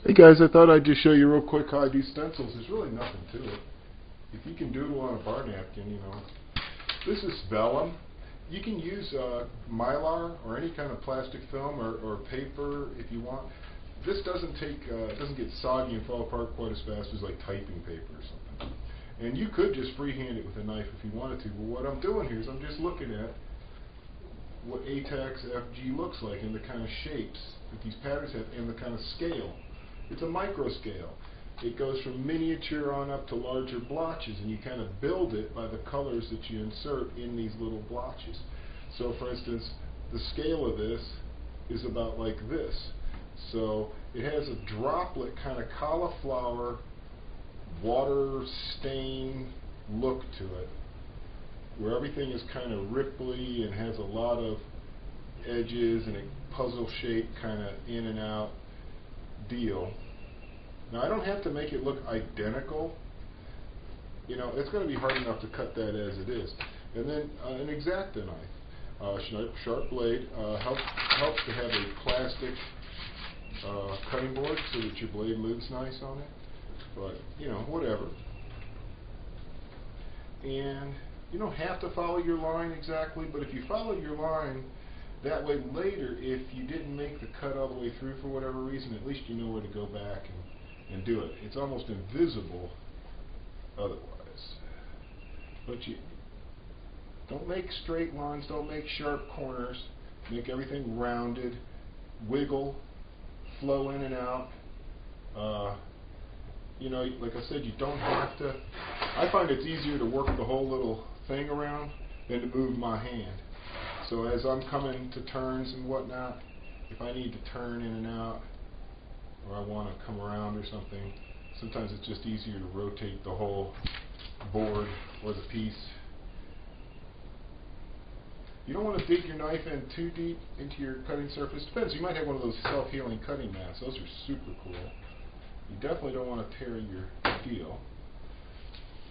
Hey guys, I thought I'd just show you real quick how I do stencils. There's really nothing to it. If you can doodle on a bar napkin, you know. This is vellum. You can use mylar or any kind of plastic film or paper if you want. This doesn't get soggy and fall apart quite as fast as like typing paper or something. And you could just freehand it with a knife if you wanted to, but what I'm doing here is I'm just looking at what A-Tax FG looks like and the kind of shapes that these patterns have and the kind of scale. It's a micro scale. It goes from miniature on up to larger blotches, and you kind of build it by the colors that you insert in these little blotches. So for instance, the scale of this is about like this. So it has a droplet kind of cauliflower water stain look to it, where everything is kind of ripply and has a lot of edges and a puzzle shape kind of in and out deal. Now I don't have to make it look identical. You know, it's going to be hard enough to cut that as it is. And then an X-Acto knife, sharp blade, helps to have a plastic cutting board so that your blade moves nice on it. But, you know, whatever. And you don't have to follow your line exactly, but if you follow your line, that way later, if you didn't make the cut all the way through for whatever reason, at least you know where to go back and do it. It's almost invisible otherwise. But you don't make straight lines, don't make sharp corners, make everything rounded, wiggle, flow in and out. You know, like I said, you don't have to. I find it's easier to work the whole little thing around than to move my hand. So as I'm coming to turns and whatnot, if I need to turn in and out, or I want to come around or something, sometimes it's just easier to rotate the whole board or the piece. You don't want to dig your knife in too deep into your cutting surface. Depends, you might have one of those self-healing cutting mats. Those are super cool. You definitely don't want to tear your steel.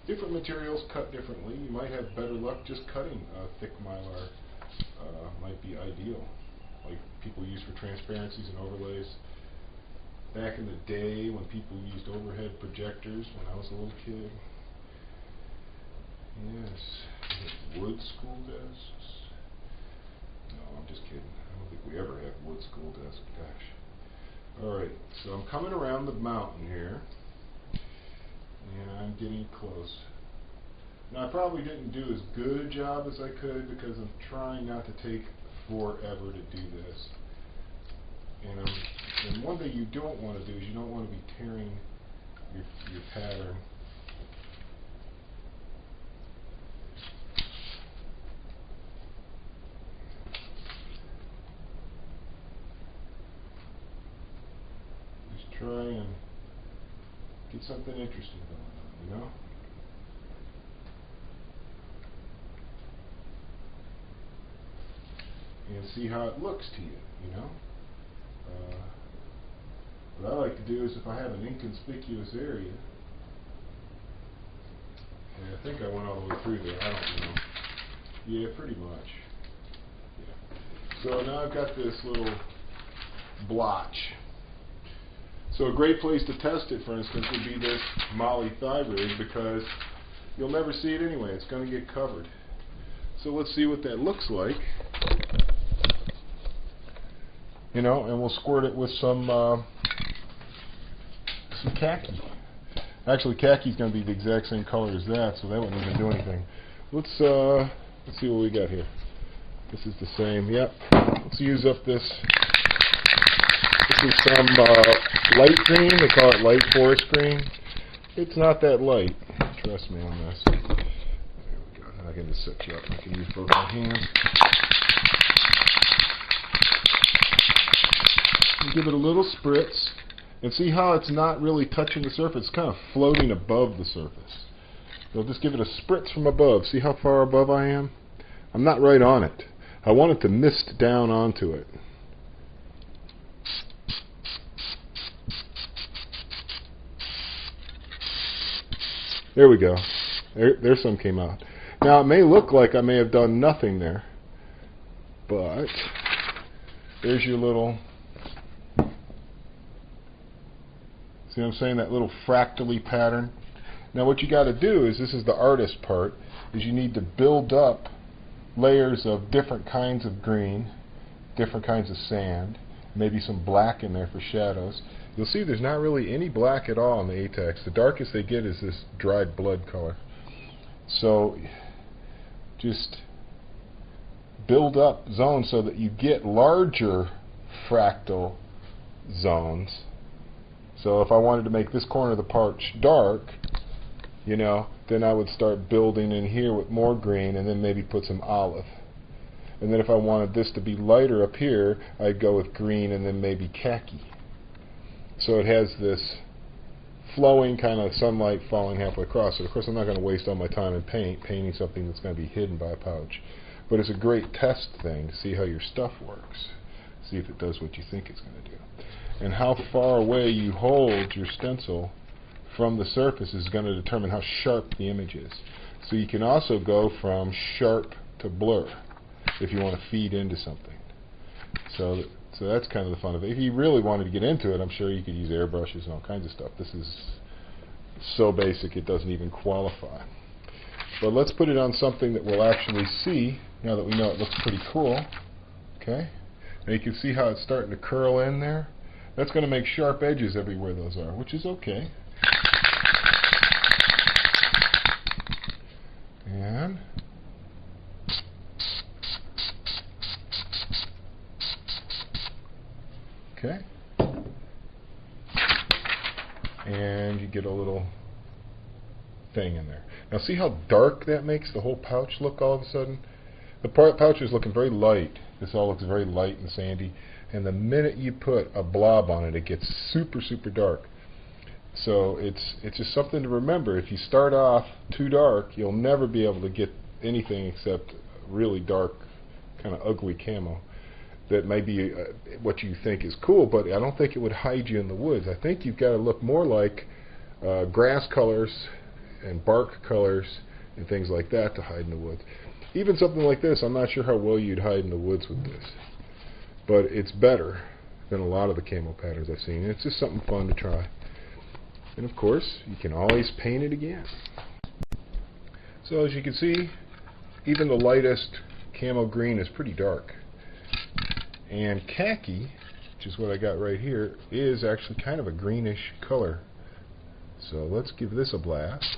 Different materials cut differently. You might have better luck just cutting thick mylar. Might be ideal, like people use for transparencies and overlays. Back in the day when people used overhead projectors when I was a little kid. Yes, wood school desks. No, I'm just kidding. I don't think we ever had wood school desks. Gosh. Alright, so I'm coming around the mountain here, and I'm getting close. Now, I probably didn't do as good a job as I could because I'm trying not to take forever to do this. And one thing you don't want to do is you don't want to be tearing your pattern. Just try and get something interesting going on, you know? And see how it looks to you, you know? What I like to do is if I have an inconspicuous area, and I think I went all the way through there, I don't know. Yeah, pretty much. Yeah. So now I've got this little blotch. So a great place to test it, for instance, would be this moly thigh rig because you'll never see it anyway. It's going to get covered. So let's see what that looks like. You know, and we'll squirt it with some khaki. Actually, khaki's going to be the exact same color as that, so that wouldn't even do anything. Let's see what we got here. This is the same. Yep. Let's use up this. This is some light green. They call it light forest green. It's not that light. Trust me on this. There we go. Now I can just set you up. I can use both my hands. Give it a little spritz, and see how it's not really touching the surface. It's kind of floating above the surface. So just give it a spritz from above. See how far above I am? I'm not right on it. I want it to mist down onto it. There we go. There some came out. Now it may look like I may have done nothing there, but there's your little See what I'm saying? That little fractally pattern. Now what you got to do is, this is the artist part, is you need to build up layers of different kinds of green, different kinds of sand, maybe some black in there for shadows. You'll see there's not really any black at all in the Apex. The darkest they get is this dried blood color. So just build up zones so that you get larger fractal zones. So if I wanted to make this corner of the pouch dark, you know, then I would start building in here with more green and then maybe put some olive. And then if I wanted this to be lighter up here, I'd go with green and then maybe khaki. So it has this flowing kind of sunlight falling halfway across. So of course I'm not going to waste all my time in painting something that's going to be hidden by a pouch. But it's a great test thing to see how your stuff works. See if it does what you think it's going to do. And how far away you hold your stencil from the surface is going to determine how sharp the image is. So you can also go from sharp to blur if you want to feed into something. So that's kind of the fun of it. If you really wanted to get into it, I'm sure you could use airbrushes and all kinds of stuff. This is so basic it doesn't even qualify. But let's put it on something that we'll actually see now that we know it looks pretty cool. Okay? Now you can see how it's starting to curl in there. That's going to make sharp edges everywhere those are, which is okay. And okay. And you get a little thing in there. Now see how dark that makes the whole pouch look all of a sudden? The pouch is looking very light. This all looks very light and sandy. And the minute you put a blob on it, it gets super, super dark. So it's just something to remember. If you start off too dark, you'll never be able to get anything except really dark, kind of ugly camo. That may be what you think is cool, but I don't think it would hide you in the woods. I think you've got to look more like grass colors and bark colors and things like that to hide in the woods. Even something like this, I'm not sure how well you'd hide in the woods with this. But it's better than a lot of the camo patterns I've seen. It's just something fun to try. And of course, you can always paint it again. So as you can see, even the lightest camo green is pretty dark. And khaki, which is what I got right here, is actually kind of a greenish color. So let's give this a blast.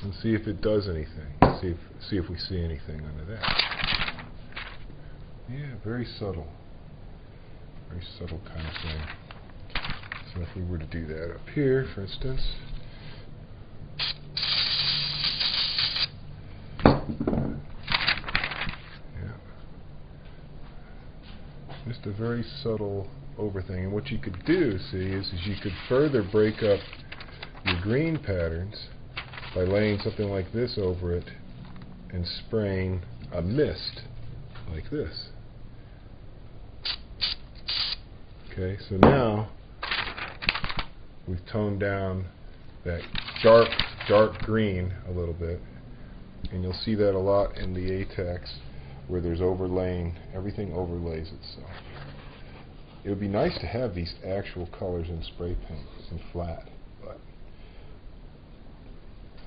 And see if it does anything. See if we see anything under that. Yeah, very subtle. Very subtle kind of thing. So if we were to do that up here, for instance. Yeah. Just a very subtle over thing. And what you could do, see, is you could further break up your green patterns by laying something like this over it and spraying a mist like this. Okay, so now we've toned down that dark green a little bit, and you'll see that a lot in the Apex where there's overlaying, everything overlays itself. It would be nice to have these actual colors in spray paint and flat, but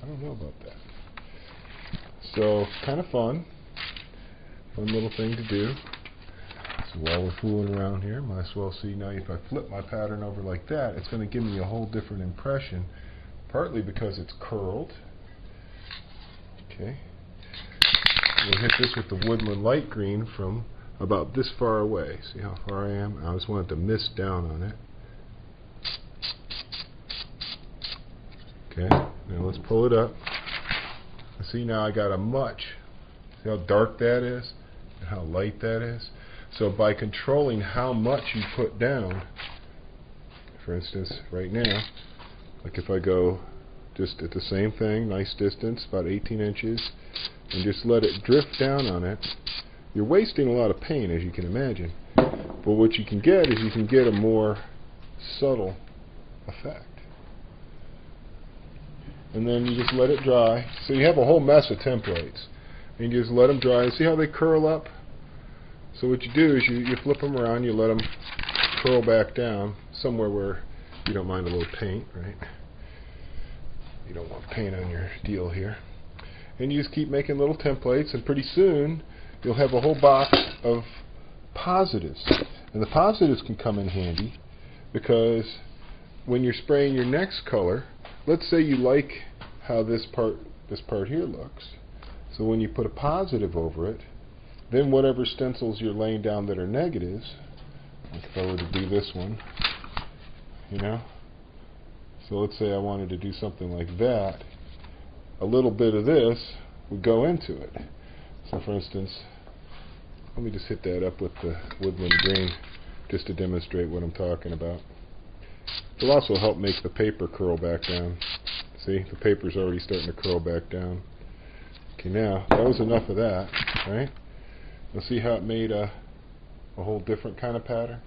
I don't know about that. So, kind of fun little thing to do. So while we're fooling around here, might as well see now if I flip my pattern over like that, it's going to give me a whole different impression, partly because it's curled. Okay. We'll hit this with the woodland light green from about this far away. See how far I am? I just wanted to mist down on it. Okay, now let's pull it up. See, now I got a much. See how dark that is and how light that is? So by controlling how much you put down, for instance, right now, like if I go just at the same thing, nice distance, about 18 inches, and just let it drift down on it, you're wasting a lot of paint, as you can imagine. But what you can get is you can get a more subtle effect. And then you just let it dry. So you have a whole mess of templates. And you just let them dry. See how they curl up? So what you do is you flip them around, you let them curl back down somewhere where you don't mind a little paint, right? You don't want paint on your deal here. And you just keep making little templates, and pretty soon you'll have a whole box of positives. And the positives can come in handy because when you're spraying your next color, let's say you like how this part here looks. So when you put a positive over it, then whatever stencils you're laying down that are negatives, like if I were to do this one, you know, so let's say I wanted to do something like that, a little bit of this would go into it. So for instance, let me just hit that up with the woodland green just to demonstrate what I'm talking about. It'll also help make the paper curl back down. See, the paper's already starting to curl back down. Okay, now, that was enough of that, right? You'll see how it made a whole different kind of pattern?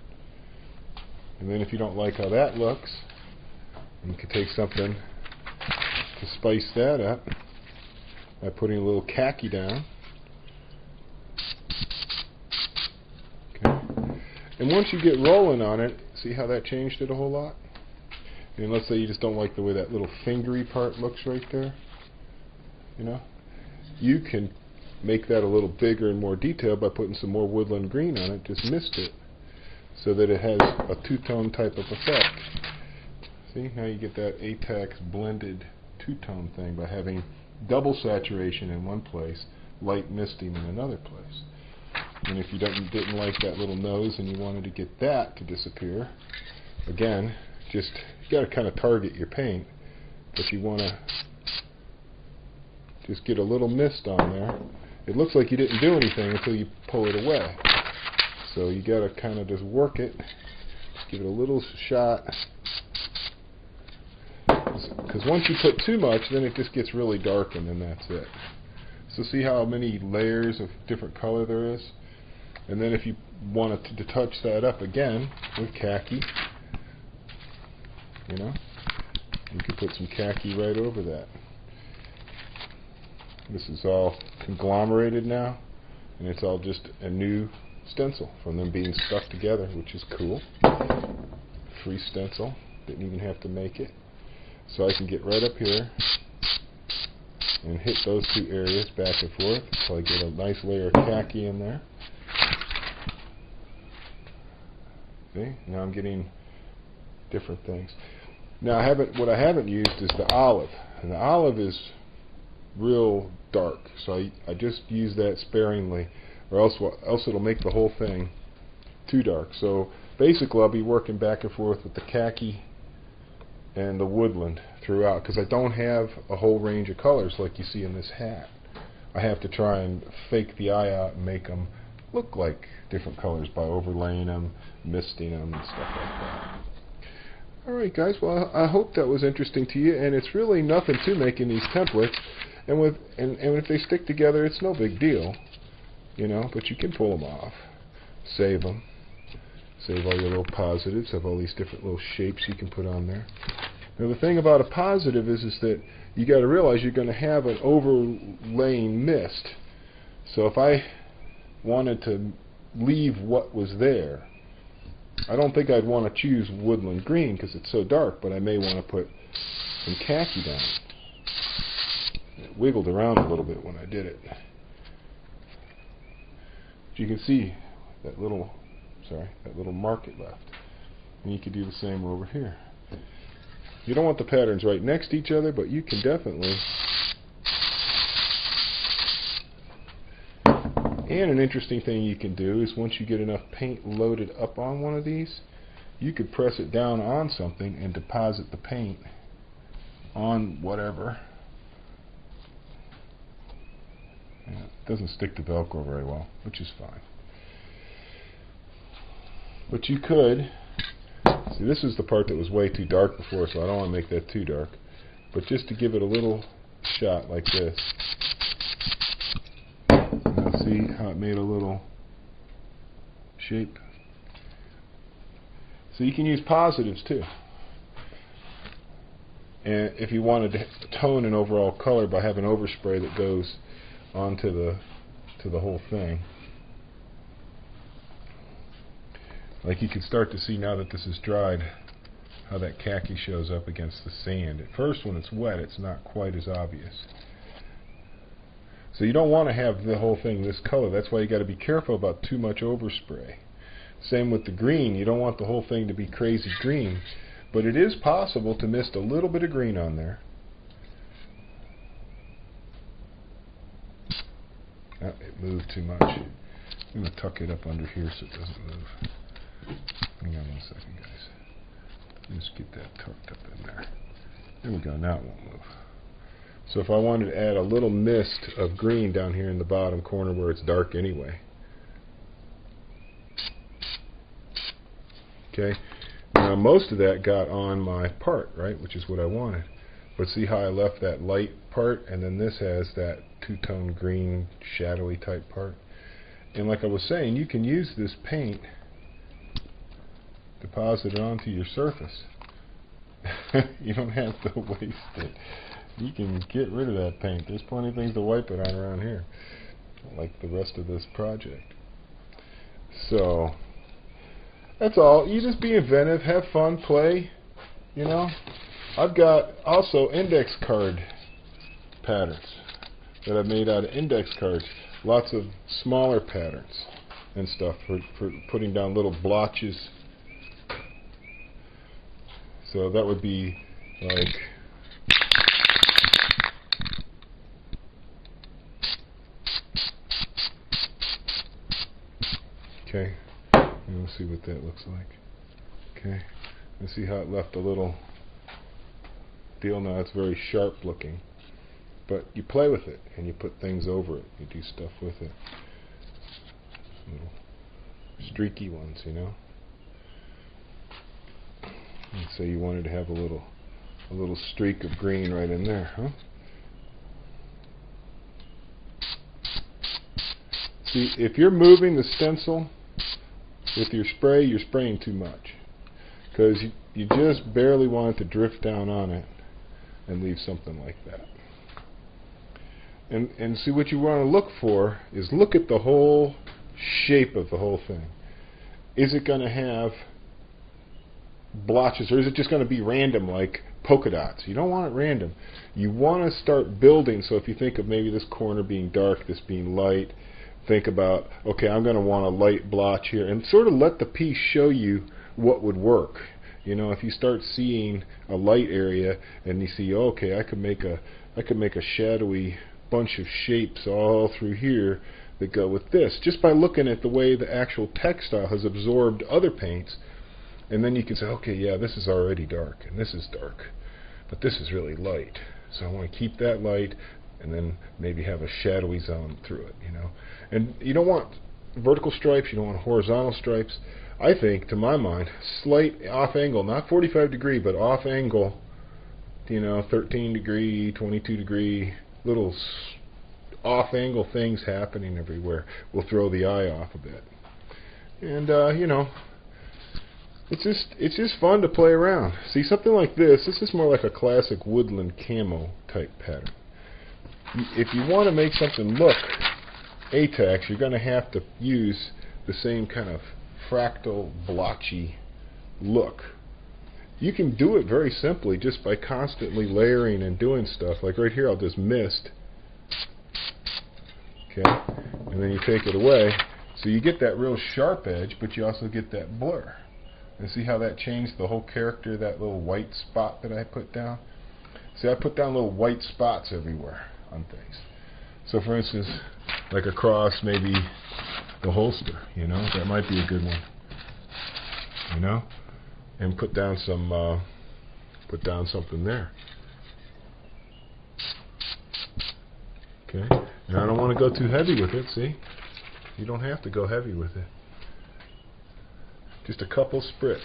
And then if you don't like how that looks, you can take something to spice that up by putting a little khaki down. Okay. And once you get rolling on it, see how that changed it a whole lot? And let's say you just don't like the way that little fingery part looks right there. You know? You can make that a little bigger and more detailed by putting some more woodland green on it, just mist it, so that it has a two-tone type of effect. See, now you get that Apex blended two-tone thing by having double saturation in one place, light misting in another place. And if you didn't like that little nose and you wanted to get that to disappear, again, just you got to kind of target your paint, but you want to just get a little mist on there. It looks like you didn't do anything until you pull it away. So you got to kind of just work it, just give it a little shot. Because once you put too much, then it just gets really dark, and then that's it. So see how many layers of different color there is? And then if you wanted to touch that up again with khaki, you know, you can put some khaki right over that. This is all conglomerated now, and it's all just a new stencil from them being stuck together, which is cool. Free stencil, didn't even have to make it. So I can get right up here and hit those two areas back and forth, so I get a nice layer of khaki in there. See, now I'm getting different things. Now what I haven't used is the olive, and the olive is real dark, so I just use that sparingly, or else it'll make the whole thing too dark. So basically I'll be working back and forth with the khaki and the woodland throughout, because I don't have a whole range of colors like you see in this hat. I have to try and fake the eye out and make them look like different colors by overlaying them, misting them, and stuff like that. Alright guys, well I hope that was interesting to you, and it's really nothing to making these templates, and if they stick together it's no big deal, you know, but you can pull them off, save them, save all your little positives, have all these different little shapes you can put on there. Now the thing about a positive is that you got to realize you're going to have an overlaying mist. So if I wanted to leave what was there, I don't think I'd want to choose woodland green because it's so dark, but I may want to put some khaki down. It wiggled around a little bit when I did it. But you can see that little mark it left. And you could do the same over here. You don't want the patterns right next to each other, but you can definitely. And an interesting thing you can do is once you get enough paint loaded up on one of these, you could press it down on something and deposit the paint on whatever. Yeah, it doesn't stick to Velcro very well, which is fine. But you could, see, this is the part that was way too dark before, so I don't want to make that too dark. But just to give it a little shot like this, now see how it made a little shape. So you can use positives too. And if you wanted to tone an overall color by having overspray that goes onto the whole thing. Like you can start to see now that this is dried, how that khaki shows up against the sand. At first when it's wet, it's not quite as obvious. So you don't want to have the whole thing this color. That's why you got to be careful about too much overspray. Same with the green. You don't want the whole thing to be crazy green, but it is possible to mist a little bit of green on there. Oh, it moved too much. I'm going to tuck it up under here so it doesn't move. Hang on one second, guys. Let's get that tucked up in there. There we go. Now it won't move. So if I wanted to add a little mist of green down here in the bottom corner where it's dark anyway. Okay. Now most of that got on my part, right, which is what I wanted. But see how I left that light part, and then this has that two-tone green, shadowy type part. And like I was saying, you can use this paint, deposit it onto your surface. You don't have to waste it. You can get rid of that paint. There's plenty of things to wipe it on around here, like the rest of this project. So that's all. You just be inventive, have fun, play. You know, I've got also index card patterns that I've made out of index cards. Lots of smaller patterns and stuff for putting down little blotches. So that would be like, okay, and we'll see what that looks like. Okay, and see how it left a little deal. Now it's very sharp looking, but you play with it and you put things over it. You do stuff with it. Little streaky ones, you know. And so you wanted to have a little streak of green right in there, huh? See, if you're moving the stencil with your spray, you're spraying too much, because you just barely want it to drift down on it and leave something like that. And see, what you want to look for is look at the whole shape of the whole thing. Is it going to have blotches, or is it just going to be random like polka dots? You don't want it random. You want to start building. So if you think of maybe this corner being dark, this being light, think about, okay, I'm going to want a light blotch here, and sort of let the piece show you what would work. You know, if you start seeing a light area and you see, okay, I could make a shadowy bunch of shapes all through here that go with this, just by looking at the way the actual textile has absorbed other paints. And then you can say, okay, yeah, this is already dark, and this is dark, but this is really light. So I want to keep that light, and then maybe have a shadowy zone through it, you know. And you don't want vertical stripes, you don't want horizontal stripes. I think, to my mind, slight off angle, not 45 degree, but off angle, you know, 13 degree, 22 degree, little off angle things happening everywhere will throw the eye off a bit. And, you know, it's just fun to play around. See, something like this is more like a classic woodland camo type pattern. If you want to make something look ATAX, you're going to have to use the same kind of fractal, blotchy look. You can do it very simply just by constantly layering and doing stuff. Like right here, I'll just mist. Okay, and then you take it away. So you get that real sharp edge, but you also get that blur. And see how that changed the whole character of that little white spot that I put down? See, I put down little white spots everywhere on things. So for instance, like across maybe the holster, you know, that might be a good one. You know? And put down some something there. Okay? Now I don't want to go too heavy with it, see? You don't have to go heavy with it. Just a couple spritz.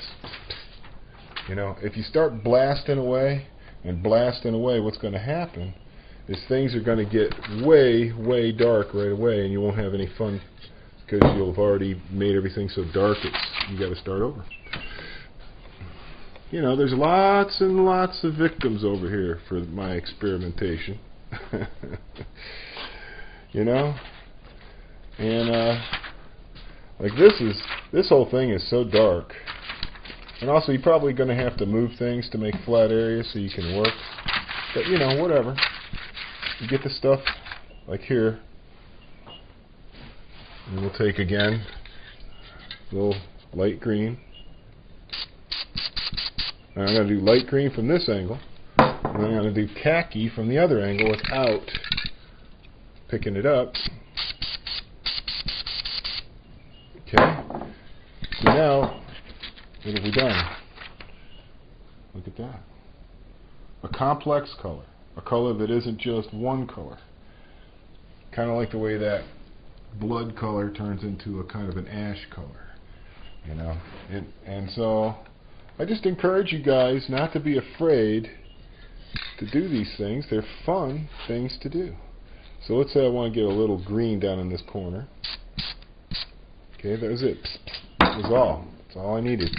You know, if you start blasting away, what's going to happen is things are going to get way, way dark right away, and you won't have any fun because you'll have already made everything so dark you got to start over. You know, there's lots and lots of victims over here for my experimentation. You know, and Like this whole thing is so dark. And also you're probably going to have to move things to make flat areas so you can work. But you know, whatever. You get the stuff like here. And we'll take again a little light green. And I'm going to do light green from this angle. And then I'm going to do khaki from the other angle without picking it up. Okay. So now, what have we done? Look at that. A complex color. A color that isn't just one color. Kind of like the way that blood color turns into a kind of an ash color. You know? And so, I just encourage you guys not to be afraid to do these things. They're fun things to do. So let's say I want to get a little green down in this corner. Okay, that was it. That was all. That's all I needed.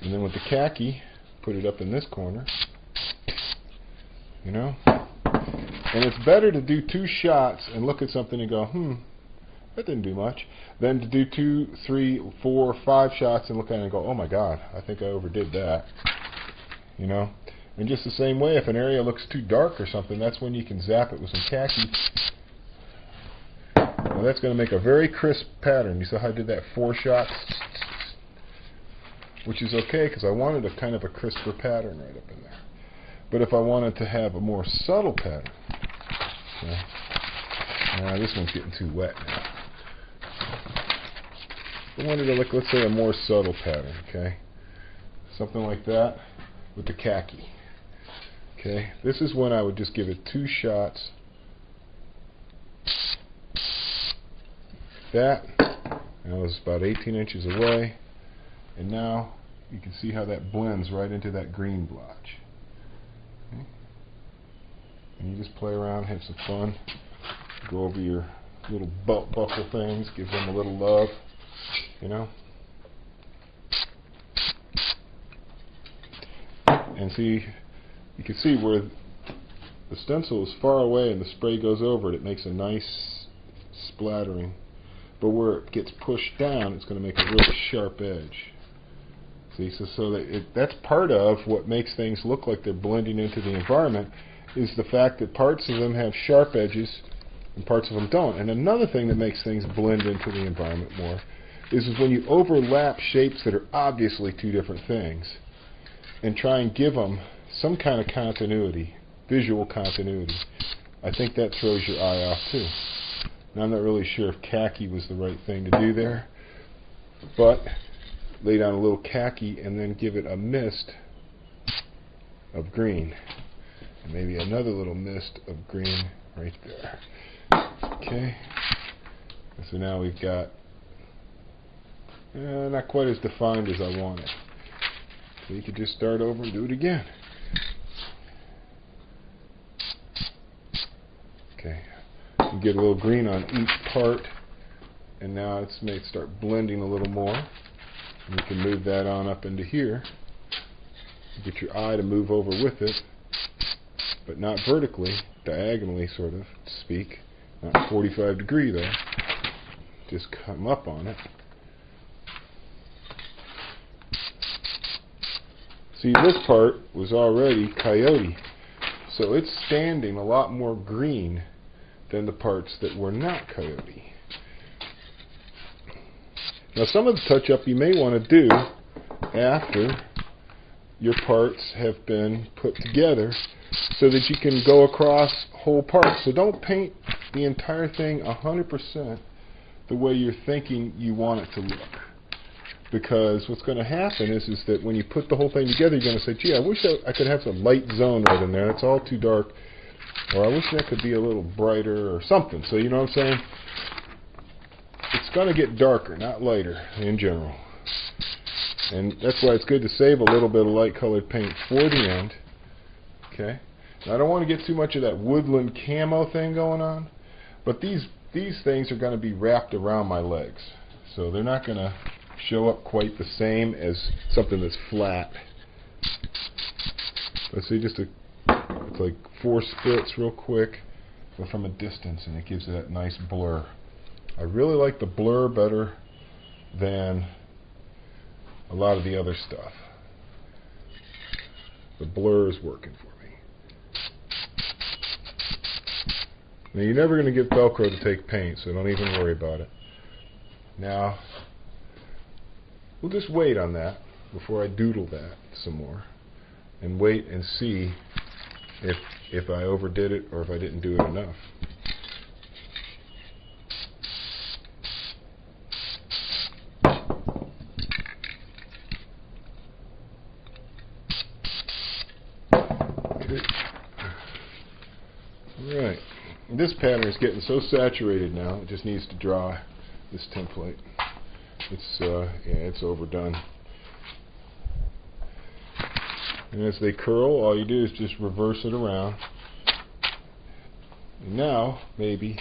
And then with the khaki, put it up in this corner. You know? And it's better to do 2 shots and look at something and go, that didn't do much, than to do 2, 3, 4, 5 shots and look at it and go, oh my God, I think I overdid that. You know? And just the same way, if an area looks too dark or something, that's when you can zap it with some khaki. Well, that's going to make a very crisp pattern. You saw how I did that 4 shots? Which is okay, because I wanted a kind of a crisper pattern right up in there. But if I wanted to have a more subtle pattern, this one's getting too wet now. I wanted to, like, let's say a more subtle pattern, okay? Something like that with the khaki. Okay, this is when I would just give it 2 shots. That, and I was about 18 inches away, and now you can see how that blends right into that green blotch. Okay. And you just play around, have some fun, go over your little belt buckle things, give them a little love, you know. And see, you can see where the stencil is far away and the spray goes over it. It makes a nice splattering. But where it gets pushed down, it's going to make a really sharp edge. See, so that's part of what makes things look like they're blending into the environment, is the fact that parts of them have sharp edges and parts of them don't. And another thing that makes things blend into the environment more is when you overlap shapes that are obviously 2 different things and try and give them some kind of continuity, visual continuity. I think that throws your eye off too. Now, I'm not really sure if khaki was the right thing to do there, but lay down a little khaki and then give it a mist of green. And maybe another little mist of green right there. Okay. So now we've got not quite as defined as I wanted. So you could just start over and do it again. Okay. You get a little green on each part, and now it's made start blending a little more. And you can move that on up into here. You get your eye to move over with it, but not vertically, diagonally, sort of, to speak. Not 45 degree though. Just come up on it. See, this part was already coyote, so it's standing a lot more green than the parts that were not coyote. Now, some of the touch-up you may want to do after your parts have been put together so that you can go across whole parts. So don't paint the entire thing 100% the way you're thinking you want it to look. Because what's going to happen is that when you put the whole thing together, you're going to say, gee, I wish I could have some light zone right in there. It's all too dark. Or I wish that could be a little brighter or something. So you know what I'm saying? It's going to get darker, not lighter in general. And that's why it's good to save a little bit of light colored paint for the end. Okay? Now, I don't want to get too much of that woodland camo thing going on, but these things are going to be wrapped around my legs. So they're not going to show up quite the same as something that's flat. Let's see, it's like 4 splits real quick, but from a distance, and it gives it that nice blur. I really like the blur better than a lot of the other stuff. The blur is working for me. Now you're never going to get Velcro to take paint, so don't even worry about it. Now, we'll just wait on that before I doodle that some more, and wait and see if I overdid it or if I didn't do it enough. Okay. Alright. This pattern is getting so saturated now, it just needs to dry, this template. It's overdone. And as they curl, all you do is just reverse it around. And now, maybe,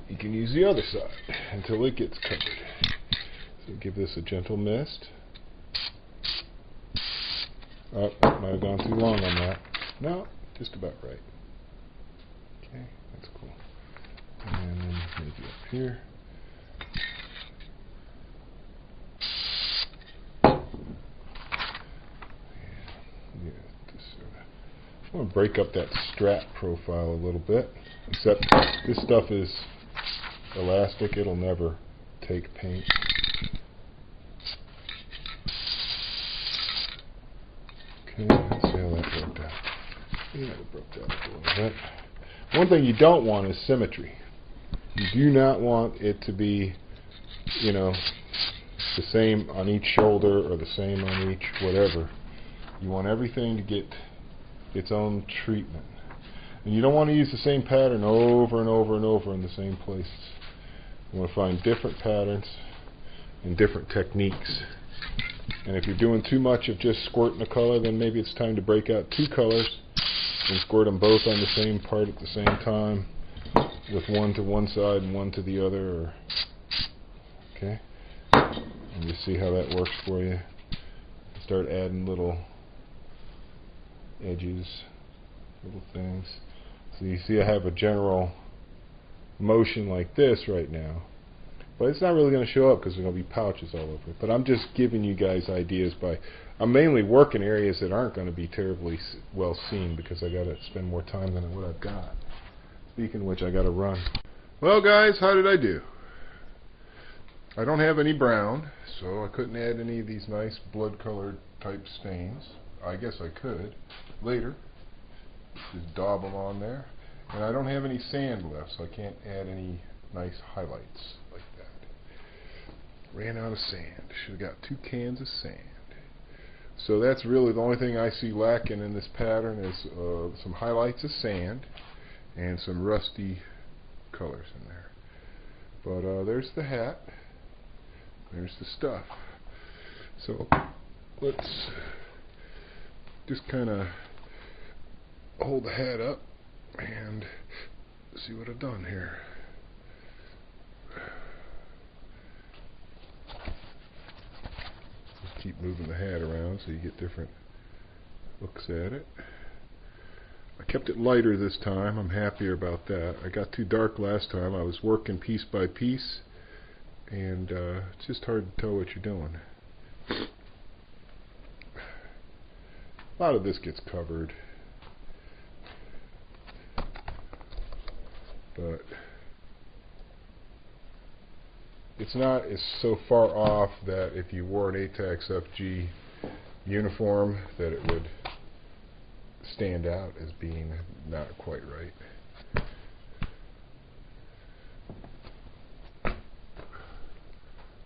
you can use the other side until it gets covered. So give this a gentle mist. Oh, might have gone too long on that. No, just about right. Okay, that's cool. And then maybe up here. I want to break up that strap profile a little bit, except this stuff is elastic, it'll never take paint. Okay, let's see how that worked out. Yeah, it broke out a little bit. One thing you don't want is symmetry. You do not want it to be, you know, the same on each shoulder or the same on each whatever. You want everything to get its own treatment. And you don't want to use the same pattern over and over and over in the same places. You want to find different patterns and different techniques. And if you're doing too much of just squirting a color, then maybe it's time to break out two colors and squirt them both on the same part at the same time, with one to one side and one to the other. Or, okay? And you see how that works for you. Start adding little edges, little things. So you see I have a general motion like this right now, but it's not really going to show up because there's going to be pouches all over it. But I'm just giving you guys ideas I'm mainly working areas that aren't going to be terribly well seen because I got to spend more time than what I've got. Speaking of which, I got to run. Well guys, how did I do? I don't have any brown, so I couldn't add any of these nice blood colored type stains. I guess I could later. Just daub them on there. And I don't have any sand left, so I can't add any nice highlights like that. Ran out of sand. Should have got 2 cans of sand. So that's really the only thing I see lacking in this pattern is some highlights of sand and some rusty colors in there. But there's the hat. There's the stuff. So let's just kind of hold the hat up and see what I've done here. Just keep moving the hat around so you get different looks at it. I kept it lighter this time. I'm happier about that. I got too dark last time. I was working piece by piece, and it's just hard to tell what you're doing. A lot of this gets covered, but it's not as so far off that if you wore an ATAX FG uniform that it would stand out as being not quite right.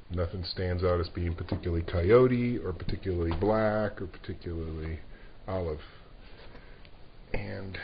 Nothing stands out as being particularly coyote or particularly black or particularly olive. And